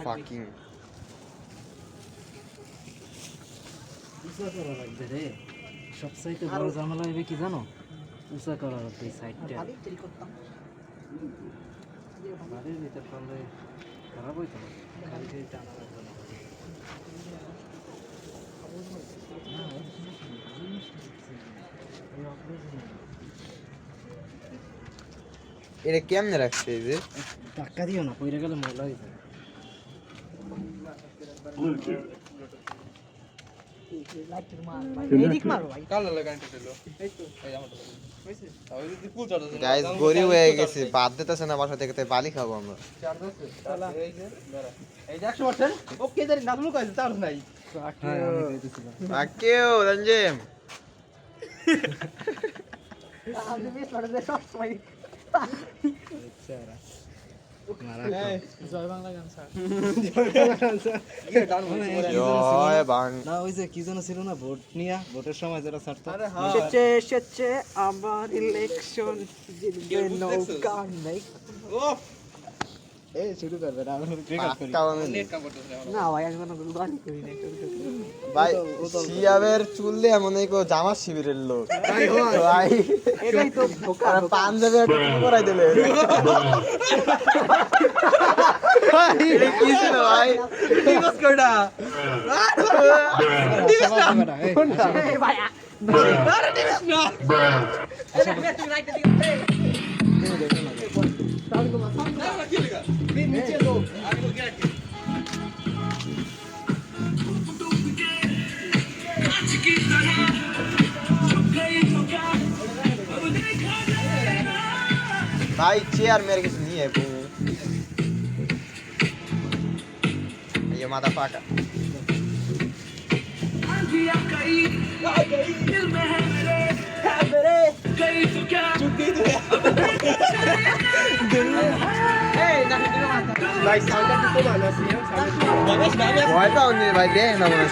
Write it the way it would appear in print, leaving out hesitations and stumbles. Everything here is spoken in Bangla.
fucking উঁচা করা লাগবে রে সবচাইতে বড় ঝামেলা হবে কি জানো উঁচা করা লাগবে এই সাইডটা বাড়ির ভিতর করলে খারাপ হইতো না খালি খালি টানা লাগবে না এটা কেমনে রাখছে এই যে ধাক্কা দিও না পইরা গেলে ময়লা হয়ে যাবে গাইস গরিব হয়ে গেছে বাদ দিতেছে না বাসা থেকে তাই বালি খাবো আমরা কেউ রঞ্জিম না ওই যে কি যেন ছিল না ভোট নিয়া ভোটের সময় যেটা ছাড়তো এসেছে আবার ইলেকশন জিতবে নৌকা নেই এই শুরু করবে না আমরা ক্রিকেট করি না ভাই আমি কোনো গালি করি না ভাই সিয়াবের চুল দিয়ে মনে হয় কেউ জামার শিবিরের লোক ভাই এটাই তো ধোকা আর পাঞ্জাবি একটা কি করাই দিলে এটা কি ছিল ভাই এই ভাই भाई चेयर मेरे किसी नहीं है वो ये माता पाका भाई साउंड तो वाला सी है भाई पाउंड भाई दे ना बोला